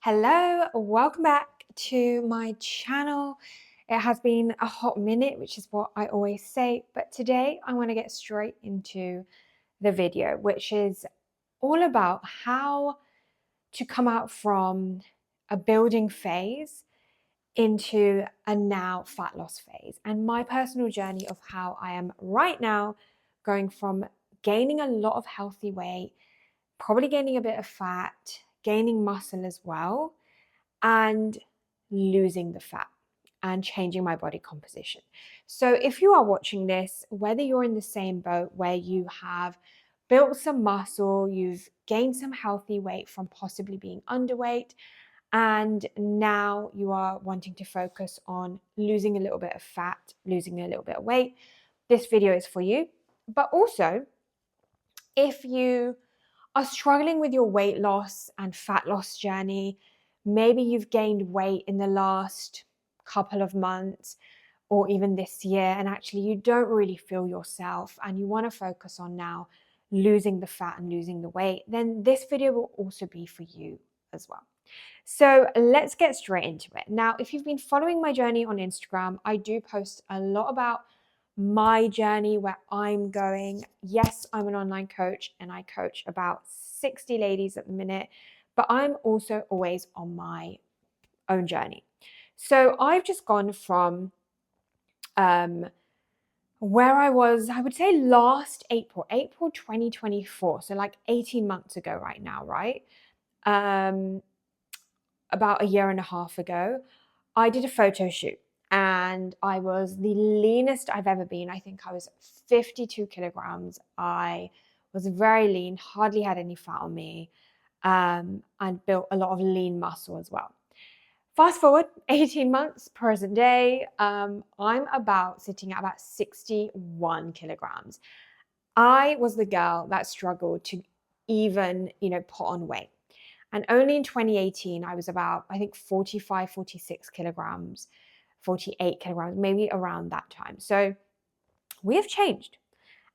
Hello, welcome back to my channel. It has been a hot minute, which is what I always say, but today I want to get straight into the video, which is all about how to come out from a building phase into a now fat loss phase, and my personal journey of how I am right now going from gaining a lot of healthy weight, probably gaining a bit of fat, gaining muscle as well, and losing the fat and changing my body composition. So if you are watching this, whether you're in the same boat where you have built some muscle, you've gained some healthy weight from possibly being underweight, and now you are wanting to focus on losing a little bit of fat, losing a little bit of weight, this video is for you. But also, if you are struggling with your weight loss and fat loss journey, maybe you've gained weight in the last couple of months or even this year, and actually you don't really feel yourself and you want to focus on now losing the fat and losing the weight, then this video will also be for you as well. So let's get straight into it. Now, if you've been following my journey on Instagram, I do post a lot about my journey, where I'm going. Yes, I'm an online coach and I coach about 60 ladies at the minute, but I'm also always on my own journey. So I've just gone from where I was, I would say last April 2024. So like 18 months ago right now, right? About a year and a half ago, I did a photo shoot and I was the leanest I've ever been. I think I was 52 kilograms. I was very lean, hardly had any fat on me, and built a lot of lean muscle as well. Fast forward 18 months, present day, I'm sitting at about 61 kilograms. I was the girl that struggled to even, put on weight. And only in 2018, I was about, I think, 45, 46 kilograms, 48 kilograms, maybe around that time. So we have changed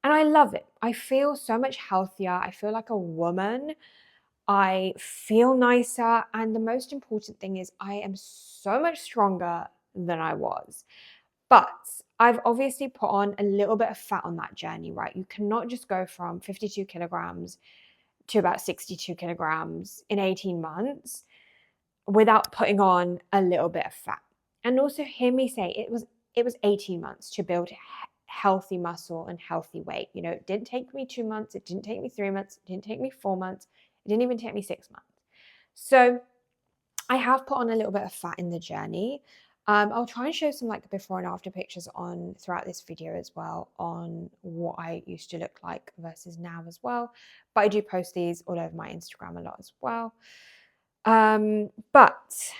and I love it. I feel so much healthier. I feel like a woman. I feel nicer. And the most important thing is I am so much stronger than I was. But I've obviously put on a little bit of fat on that journey, right? You cannot just go from 52 kilograms to about 62 kilograms in 18 months without putting on a little bit of fat. And also hear me say it was 18 months to build healthy muscle and healthy weight. It didn't take me 2 months, it didn't take me 3 months, it didn't take me 4 months, it didn't even take me 6 months. So I have put on a little bit of fat in the journey. I'll try and show some like before and after pictures on throughout this video as well, on what I used to look like versus now as well. But I do post these all over my Instagram a lot as well. But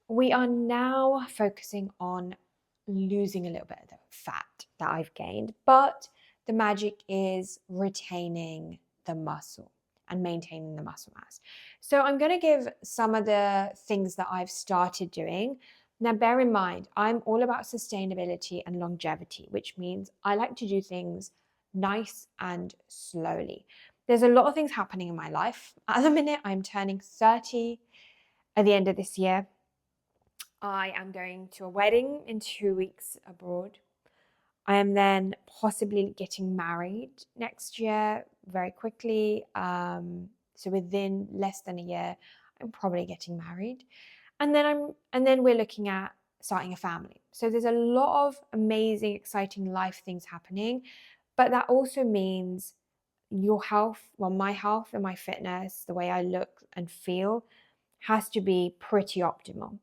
we are now focusing on losing a little bit of the fat that I've gained, but the magic is retaining the muscle and maintaining the muscle mass. So I'm going to give some of the things that I've started doing. Now, bear in mind, I'm all about sustainability and longevity, which means I like to do things nice and slowly. There's a lot of things happening in my life. At the minute, I'm turning 30 at the end of this year. I am going to a wedding in 2 weeks abroad. I am then possibly getting married next year very quickly. So within less than a year, I'm probably getting married. And then we're looking at starting a family. So there's a lot of amazing, exciting life things happening. But that also means your health, well, my health and my fitness, the way I look and feel, has to be pretty optimal.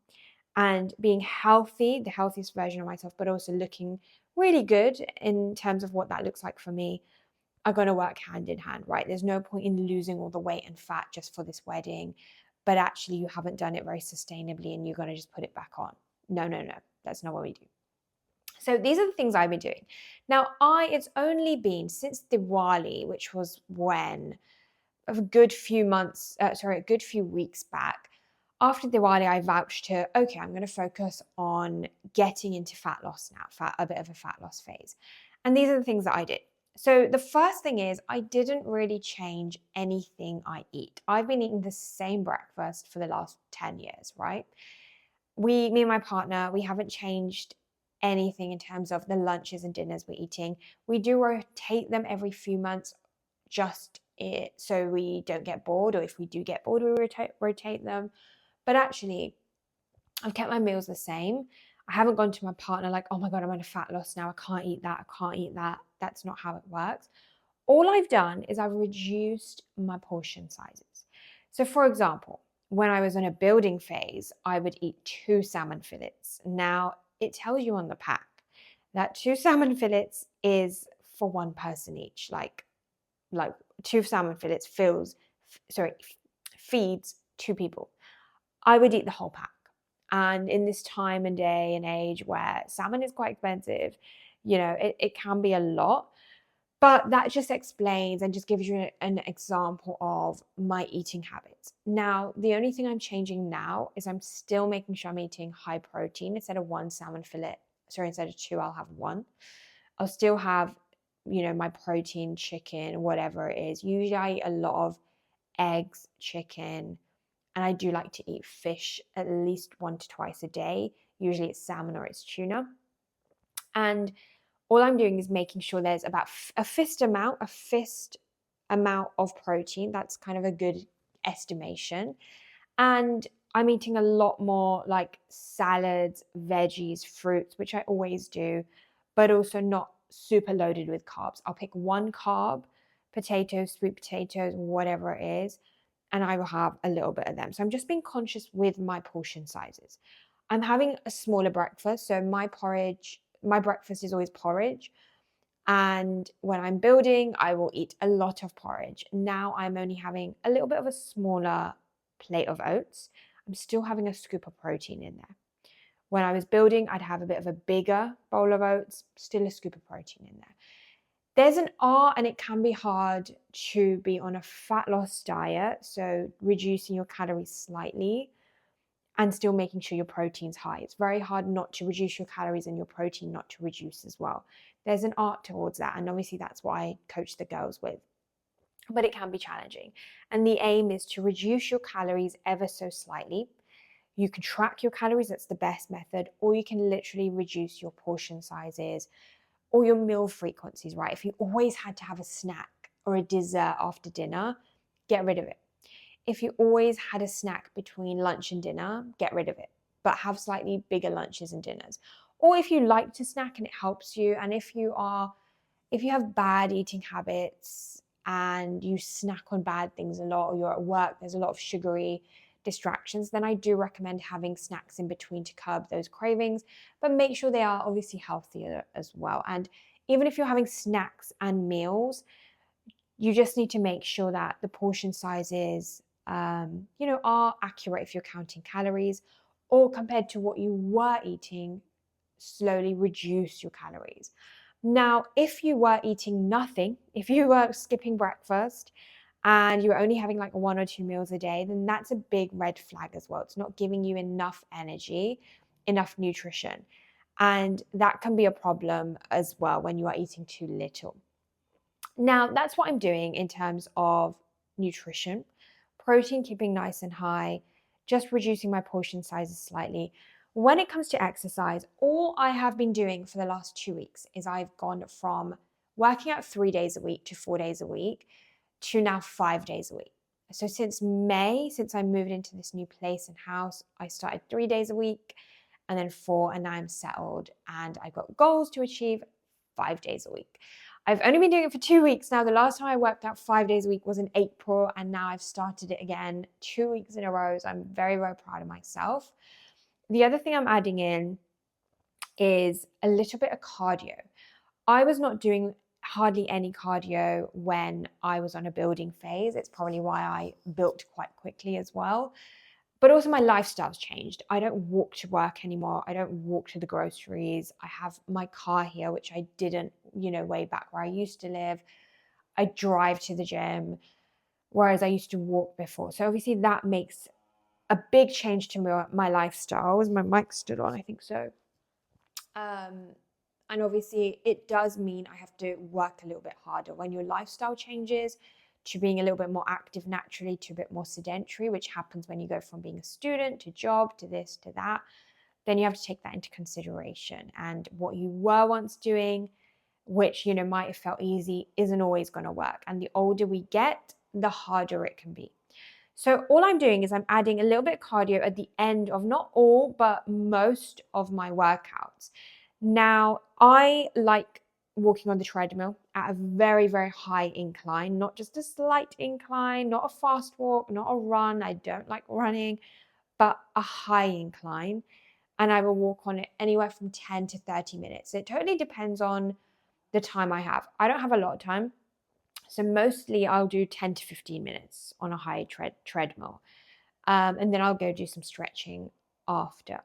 And being healthy, the healthiest version of myself, but also looking really good in terms of what that looks like for me, are going to work hand in hand, right? There's no point in losing all the weight and fat just for this wedding, but actually you haven't done it very sustainably and you're going to just put it back on. No, that's not what we do. So these are the things I've been doing. Now, it's only been since Diwali, which was when a good few weeks back. After Diwali, I vouched to, okay, I'm going to focus on getting into fat loss now, a bit of a fat loss phase. And these are the things that I did. So the first thing is I didn't really change anything I eat. I've been eating the same breakfast for the last 10 years, right? Me and my partner, we haven't changed anything in terms of the lunches and dinners we're eating. We do rotate them every few months so we don't get bored, or if we do get bored, we rotate them. But actually, I've kept my meals the same. I haven't gone to my partner like, oh my God, I'm on a fat loss now. I can't eat that. I can't eat that. That's not how it works. All I've done is I've reduced my portion sizes. So, for example, when I was in a building phase, I would eat 2 salmon fillets. Now, it tells you on the pack that 2 salmon fillets is for one person each. Like 2 salmon fillets feeds 2 people. I would eat the whole pack. And in this time and day and age where salmon is quite expensive, it can be a lot. But that just explains and just gives you an example of my eating habits. Now, the only thing I'm changing now is I'm still making sure I'm eating high protein. Instead of 1 salmon fillet, instead of 2, I'll have 1. I'll still have, my protein, chicken, whatever it is. Usually I eat a lot of eggs, chicken, and I do like to eat fish at least 1 to twice a day. Usually it's salmon or it's tuna. And all I'm doing is making sure there's about a fist amount of protein. That's kind of a good estimation. And I'm eating a lot more like salads, veggies, fruits, which I always do, but also not super loaded with carbs. I'll pick 1 carb, potatoes, sweet potatoes, whatever it is, and I will have a little bit of them. So I'm just being conscious with my portion sizes. I'm having a smaller breakfast. So my breakfast is always porridge. And when I'm building, I will eat a lot of porridge. Now I'm only having a little bit of a smaller plate of oats. I'm still having a scoop of protein in there. When I was building, I'd have a bit of a bigger bowl of oats, still a scoop of protein in there. There's an art, and it can be hard to be on a fat loss diet, so reducing your calories slightly and still making sure your protein's high. It's very hard not to reduce your calories and your protein not to reduce as well. There's an art towards that, and obviously that's what I coach the girls with. But it can be challenging. And the aim is to reduce your calories ever so slightly. You can track your calories, that's the best method, or you can literally reduce your portion sizes or your meal frequencies, right? If you always had to have a snack or a dessert after dinner, get rid of it. If you always had a snack between lunch and dinner, get rid of it, but have slightly bigger lunches and dinners. Or if you like to snack and it helps you, and if you have bad eating habits and you snack on bad things a lot, or you're at work, there's a lot of sugary distractions, then I do recommend having snacks in between to curb those cravings, but make sure they are obviously healthier as well. And even if you're having snacks and meals, you just need to make sure that the portion sizes, are accurate if you're counting calories, or compared to what you were eating, slowly reduce your calories. Now, if you were eating nothing, if you were skipping breakfast and you were only having like 1 or 2 meals a day, then that's a big red flag as well. It's not giving you enough energy, enough nutrition. And that can be a problem as well when you are eating too little. Now, that's what I'm doing in terms of nutrition. Protein keeping nice and high, just reducing my portion sizes slightly. When it comes to exercise, all I have been doing for the last 2 weeks is I've gone from working out 3 days a week to 4 days a week to now 5 days a week. So since May, since I moved into this new place and house, I started 3 days a week and then 4, and now I'm settled and I've got goals to achieve 5 days a week. I've only been doing it for 2 weeks now. The last time I worked out 5 days a week was in April, and now I've started it again 2 weeks in a row. So I'm very, very proud of myself. The other thing I'm adding in is a little bit of cardio. I was not doing hardly any cardio when I was on a building phase. It's probably why I built quite quickly as well. But also my lifestyle's changed. I don't walk to work anymore. I don't walk to the groceries. I have my car here, which I didn't, way back where I used to live. I drive to the gym, whereas I used to walk before. So obviously that makes a big change to my lifestyle. Is my mic still on? I think so. And obviously, it does mean I have to work a little bit harder. When your lifestyle changes to being a little bit more active naturally to a bit more sedentary, which happens when you go from being a student to job to this to that, then you have to take that into consideration. And what you were once doing, which might have felt easy, isn't always going to work. And the older we get, the harder it can be. So all I'm doing is I'm adding a little bit of cardio at the end of not all, but most of my workouts. Now, I like walking on the treadmill at a very, very high incline, not just a slight incline, not a fast walk, not a run. I don't like running, but a high incline. And I will walk on it anywhere from 10 to 30 minutes. It totally depends on the time I have. I don't have a lot of time. So mostly I'll do 10 to 15 minutes on a high treadmill. And then I'll go do some stretching after.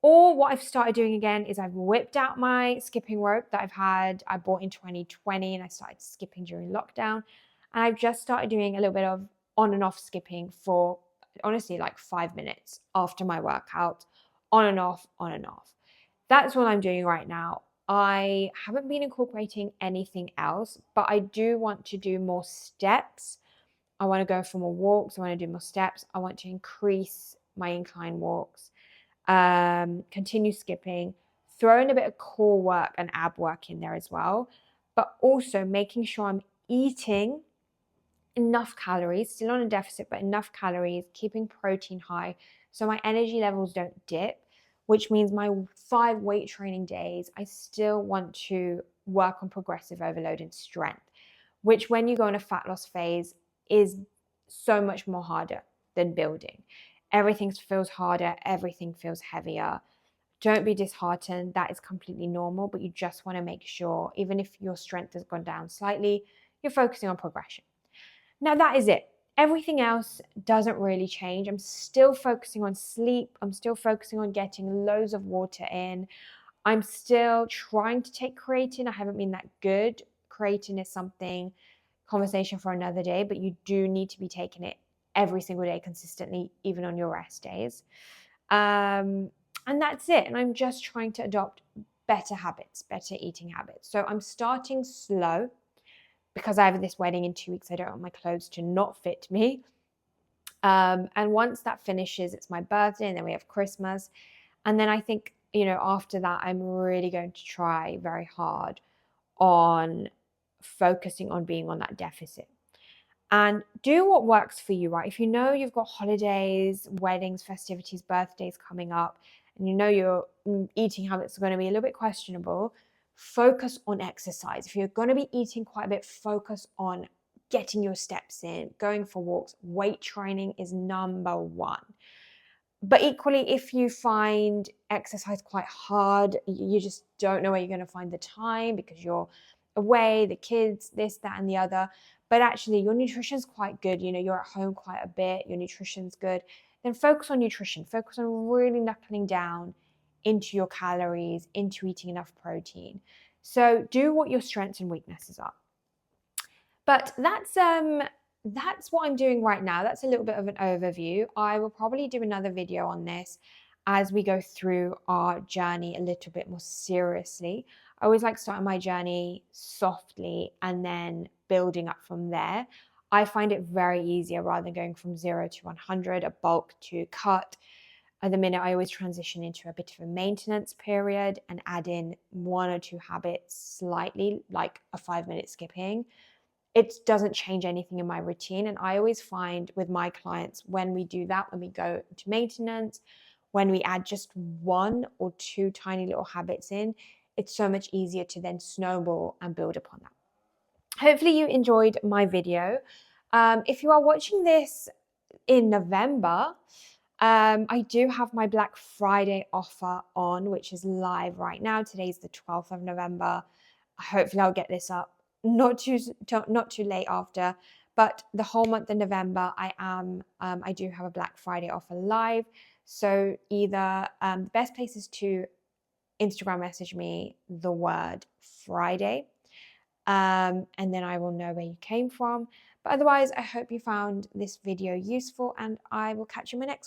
Or what I've started doing again is I've whipped out my skipping rope that I bought in 2020, and I started skipping during lockdown. And I've just started doing a little bit of on and off skipping for honestly like 5 minutes after my workout, on and off, on and off. That's what I'm doing right now. I haven't been incorporating anything else, but I do want to do more steps. I want to go for more walks. I want to do more steps. I want to increase my incline walks, continue skipping, throw in a bit of core work and ab work in there as well, but also making sure I'm eating enough calories, still on a deficit, but enough calories, keeping protein high so my energy levels don't dip, which means my 5 weight training days, I still want to work on progressive overload and strength, which when you go in a fat loss phase is so much more harder than building. Everything feels harder, everything feels heavier. Don't be disheartened. That is completely normal, but you just want to make sure, even if your strength has gone down slightly, you're focusing on progression. Now that is it. Everything else doesn't really change. I'm still focusing on sleep. I'm still focusing on getting loads of water in. I'm still trying to take creatine. I haven't been that good. Creatine is something, conversation for another day, but you do need to be taking it every single day consistently, even on your rest days. And that's it. And I'm just trying to adopt better habits, better eating habits. So I'm starting slow because I have this wedding in 2 weeks. I don't want my clothes to not fit me. And once that finishes, it's my birthday, and then we have Christmas. And then I think, after that, I'm really going to try very hard on focusing on being on that deficit. And do what works for you, right? If you know you've got holidays, weddings, festivities, birthdays coming up, and you know your eating habits are going to be a little bit questionable, focus on exercise. If you're going to be eating quite a bit, focus on getting your steps in, going for walks. Weight training is number one. But equally, if you find exercise quite hard, you just don't know where you're going to find the time because you're away, the kids, this, that, and the other. But actually, your nutrition's quite good. You're at home quite a bit. Your nutrition's good. Then focus on nutrition. Focus on really knuckling down into your calories, into eating enough protein. So do what your strengths and weaknesses are. But that's what I'm doing right now. That's a little bit of an overview. I will probably do another video on this as we go through our journey a little bit more seriously. I always like starting my journey softly and then building up from there. I find it very easier rather than going from 0 to 100, a bulk to cut. At the minute, I always transition into a bit of a maintenance period and add in 1 or 2 habits slightly, like a 5-minute skipping. It doesn't change anything in my routine. And I always find with my clients, when we do that, when we go to maintenance, when we add just 1 or 2 tiny little habits in, it's so much easier to then snowball and build upon that. Hopefully you enjoyed my video. If you are watching this in November, I do have my Black Friday offer on, which is live right now. Today's the 12th of November. Hopefully I'll get this up not too late after, but the whole month of November, I do have a Black Friday offer live. So either the best place is to Instagram message me the word Friday, and then I will know where you came from. But otherwise, I hope you found this video useful, and I will catch you in my next one.